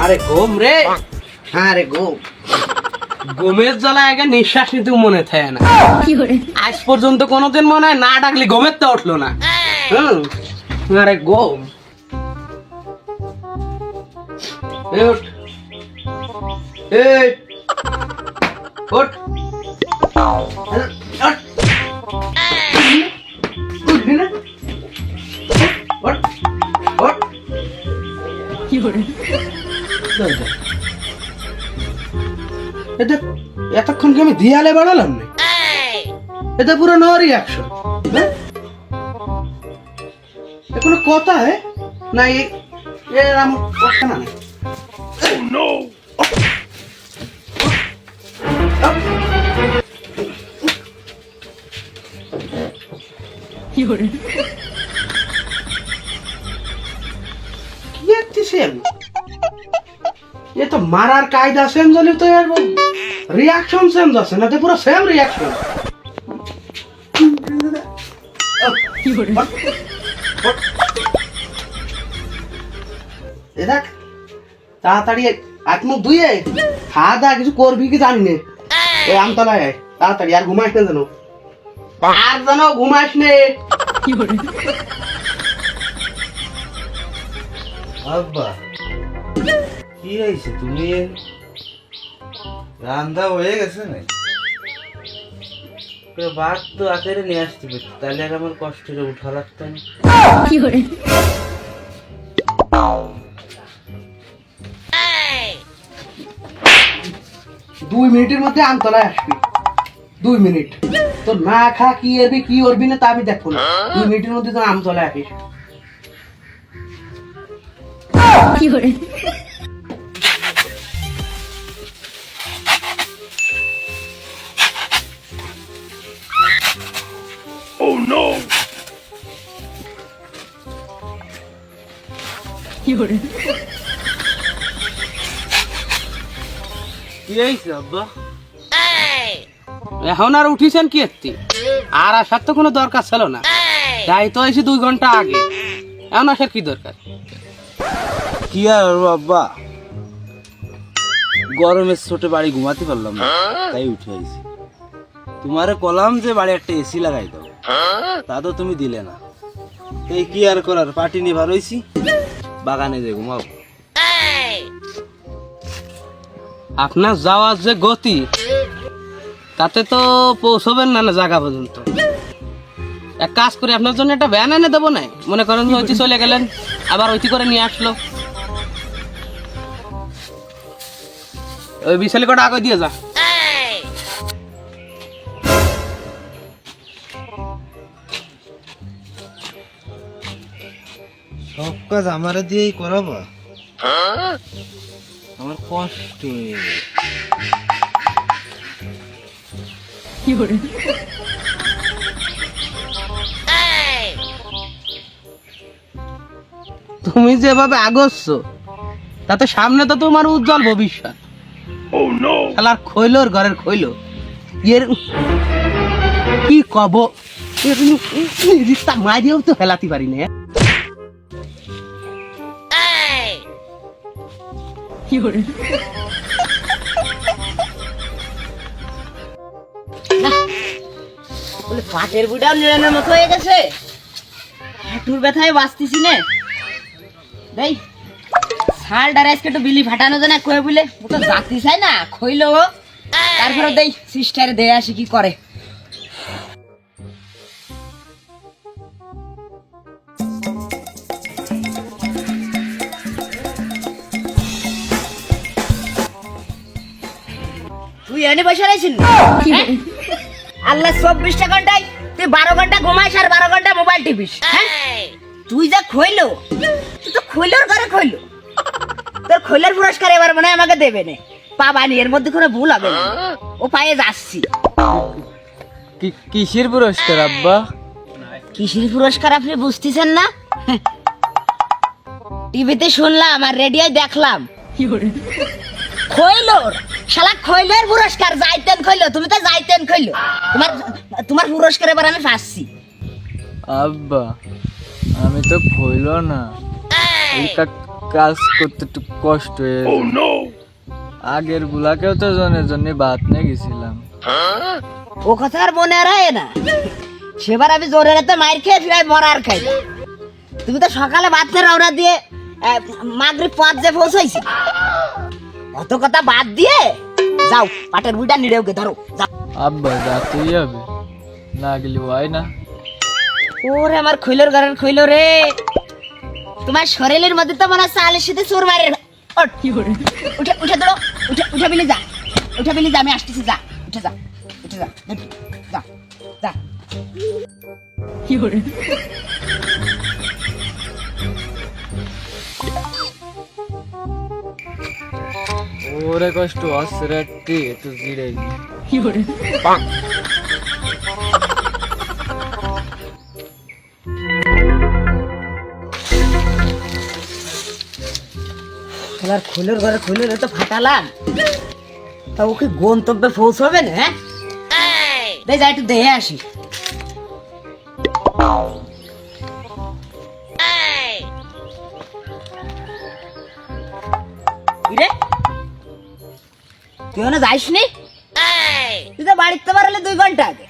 আরে ঘুম রে, আরে ঘুম, ঘুমের জ্বালায় আগে নিঃশ্বাস নিতে মনে থাকে না। আজ পর্যন্ত কোনোদিন মনে হয় না ডাকলে ঘুমের তো উঠলো না। আরে ঘুম, এই ওঠ, এই ওঠ, উঠবি না, ওঠ, ওঠ। এটা এতক্ষণ কি আমি দিয়ালে বাড়ালাম না? এটা পুরো নো রিয়াকশন। কোনো কথা না, এর আমার কথা না। ये तो मारार कायदा सेम झाली तो यार रिएक्शन सेम जासे ना, ते पूरा सेम रिएक्शन। এ দেখ তাড়াতাড়ি হাত মুখ ধুয়ে খাওয়া দাওয়া কিছু করবি কি জানি না। এই আমতলায় আয় তাড়াতাড়ি, আর ঘুমাস না যেন, আর যেন ঘুমাস নে। আব্বা কি হয়েছে? তুমি রান্না হয়ে গেছে না? ভাত তো আকারে নিয়ে আসতে পারছি, তাহলে আর আমার কষ্টে উঠা লাগতো না। 2 মিনিটের মধ্যে আমতলায় আসবি। 2 মিনিট তো না খা কি এরবি কি করবি না তা আমি দেখবো না। 2 মিনিটের মধ্যে তো আমতলায় আসিস। কি হয়েছে আব্বা? এখন আর উঠিছেন কি এত্তি? আর আসার তো কোনো দরকার ছিল না, তাই তো এসে 2 ঘন্টা আগে। এখন আসার কি দরকার? কি আর আব্বা, গরমের ছোটে বাড়ি ঘুমাতে পারলাম না, তাই উঠে আইছি। তোমারে কলাম যে বাড়ি একটা এসি লাগাই দাও, তা তো তুমি দিলে না। এই কি আর করার, পাটি নিয়ে বার হইছি, বাগানে যে ঘুমাবো। আপনার যাওয়ার যে গতি, তাতে তো পৌঁছবেন না না জায়গা পর্যন্ত। এক কাজ করে আপনার জন্য একটা ভ্যান এনে দেবো না, মনে করেন যে ওইটি চলে গেলেন আবার ওইটি করে নিয়ে আসলো। ওই বিশালি কটা আগে দিয়ে যা। সব কাজ আমারে দিয়েই করাবো, আমার কষ্ট। তুমি যেভাবে আগস্ছ তাতে সামনে তো তোমার উজ্জ্বল ভবিষ্যৎ। খেলার খইলোর ঘরের খইলো এর কি কব, রিস্তা মারিয়েও তো ফেলাতে পারি না। পাটের বুড়াও নিরানোর মতো হয়ে গেছে, হাঁটুর ব্যথায় বাঁচতেছি না। দেই শাল ডারে আজকে একটু বিলি ফাটানো যায় না কয়ে বলে, ও তো জাতি চাই না খইলো। তারপরে দেই সিস্টারে দিয়ে আসি কি করে। তুই এনে বসে রয়েছিস? আল্লাহ 24টা ঘন্টায় তুই 12 ঘন্টা ঘুমাইস আর 12 ঘন্টা মোবাইল টিপিস। তুই যা খইলো, তুই তো খইলোর ঘরে খইলো। তোর খইলোর পুরস্কার এবার মনে হয় আমাকে দেবে না, পাবানি, এর মধ্যে কোনো ভুল হবে না। ও পায়ে যাচ্ছি। কিসের পুরস্কার আব্বা? কিসের পুরস্কার আপনি বুঝতেছেন না? টিভিতে শুনলাম আর রেডিওয় দেখলাম খইলোর, শালা খইলোর পুরস্কার। যাইতেন খইলো, তুমি তো যাইতেন খইলো। তোমার পুরস্কার এবার আমি পাচ্ছি। আব্বা আমি তো খইলো না, কাজ করতে একটু কষ্ট হয়ে আগের গুলাকেও তো জনের জন্য ভাত নিয়ে গেছিলাম। ও কথা আর মনে আর হয় না। সেবার আমি জোরে রাতে মাইর খেয়ে ফিরে মরার খাই। তুমি তো সকালে ভাতের রওনা দিয়ে মাগরিব পথ যে পৌঁছাইছি। অত কথা বাদ দিয়ে যাও পাটের বুইটা নিড়েওকে ধরো যাও। আব্বা যাতেই হবে, না গেলে হয় না। ওরে আমার খৈলর ঘরের খৈল রে, তোমার শরীরের মধ্যে তো মনে হচ্ছে আলের সাথে চোর মারে। উঠে উঠে ধরো, উঠে উঠে বিলি যা, উঠে বিলি যা, আমি আসতেছি, যা উঠে যা, উঠে যা, যা যা। ওরে কষ্ট হচ্ছে রে, একটু জিরে এবার খৈলর ঘরে খৈলর তো ফাটালাম, তা ওকে গন্তব্যে পৌঁছবে না? হ্যাঁ যাই একটু দেখে আসি। কিরে তুই না যাইস নি? তুই তো বাড়িতে পারলে 2 ঘন্টা আগে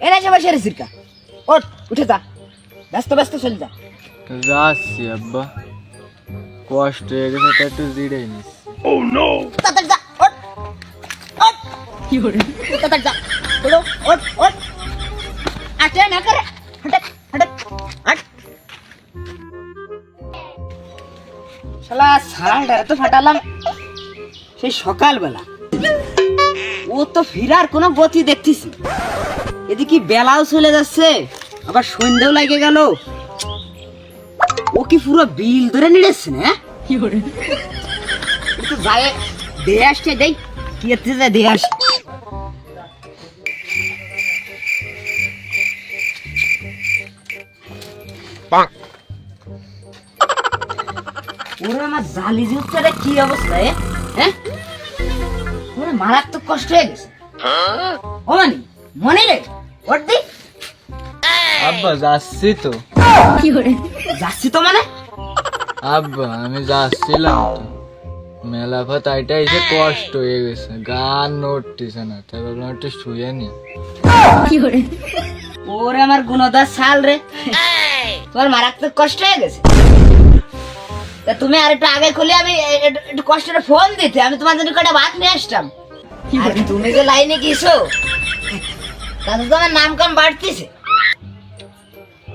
এনে সে বসে রেছিস কা? ওঠ উঠে যা, ব্যস্ত ব্যস্ত চলে যা। যাচ্ছি আব্বা, কষ্ট হয়ে গেছে, তা একটু জিরে নিস। তাড়াতাড়ি যা, ওঠ ওঠ, তাড়াতাড়ি যা, ওঠ ওঠ ওঠ, আটে না করে, হট হট হট। শালা সারাটা তো ফাটালাম সেই সকালবেলা, ও তো ফিরার কোনো গতি দেখতেছি। এদিকে বেলাও চলে যাচ্ছে, আবার সন্ধ্যেও লাগে গেল। ও কি পুরো বিল ধরে নিয়েছে না? একটু যায় দিয়ে আসছে, দেখ কি হচ্ছে, দিয়ে আসি। ওরে আমার জালি হচ্ছে রে, কি অবস্থা? হ্যাঁ ওরে মারাত্মক কষ্ট হয়ে গেছে। ও মানি মনে রে, ওর দি আব্বা যাচ্ছি তো। যাচ্ছি তো মানে? আব্বা আমি যাচ্ছিলাম তো, মেলা ভাত আইটা এসে কষ্ট হয়ে গেছে, গান নড়তেছে না, তাই ভাবলাম একটু শুয়ে নি। ওরে আমার গুণদার সাল রে, তোমার মারাত্মক কষ্ট হয়ে গেছে। তা তুমি আর একটু আগে খুলে আমি একটু কষ্টে ফোন দিতে, আমি তোমার জন্য কটা ভাত নিয়ে আসতাম। আর তুমি যে লাইনে গেছো তাতে তো আমার নাম কাম বাড়তিছে,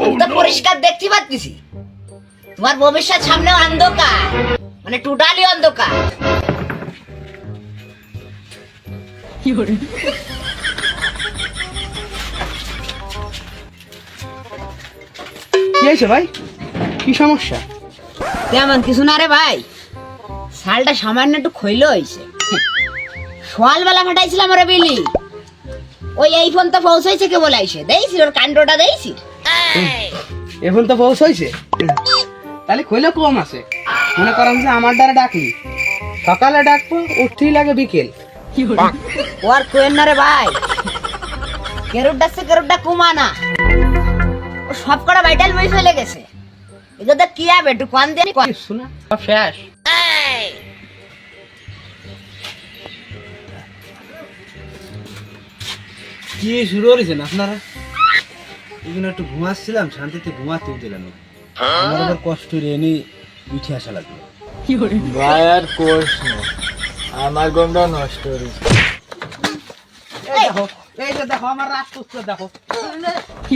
আমি তো পরিষ্কার দেখতে পাচ্ছি। তোমার ভবিষ্যৎ সামনে অন্ধকার, মানে টোটালি অন্ধকার। কি হয়েছে ভাই, কি সমস্যা? তেমন কিছু না রে ভাই, শালটা সামান্য একটু খইল হয়েছে। সকালবেলা ফাটাইছিলাম ওরে বিলি, ওই এই ফোন তো পৌঁছাইছে কে বলাইছে, দেইছি ওর কাণ্ডটা দেইছি। এখন তো পৌঁছাইছে, তাহলে কইলে কম আছে। মনে করেন যে আমার দ্বারা ডাকলি, সকালে ডাকবো, উঠতেই লাগে বিকেল। ও আর কোয়েন না রে ভাই, কেরুট ডাকছে কেরুটটা কুমানা, ও সব কটা ভাইটাল বই ফেলে গেছে। এগুলো কি হবে একটু কন দিয়ে শোনা সব শেষ। কি শুরু করেছেন আপনারা? এগুলো একটু ঘুমাচ্ছিলাম, শান্তিতে ঘুমাতে দিলেন, আমার আবার কষ্ট রেনি উঠে আসা লাগলো। ভাই আর কোর্স না, আমার গমটা নষ্ট হয়েছে। এই দেখো, এই যে দেখো আমার রাত করছে, দেখো কি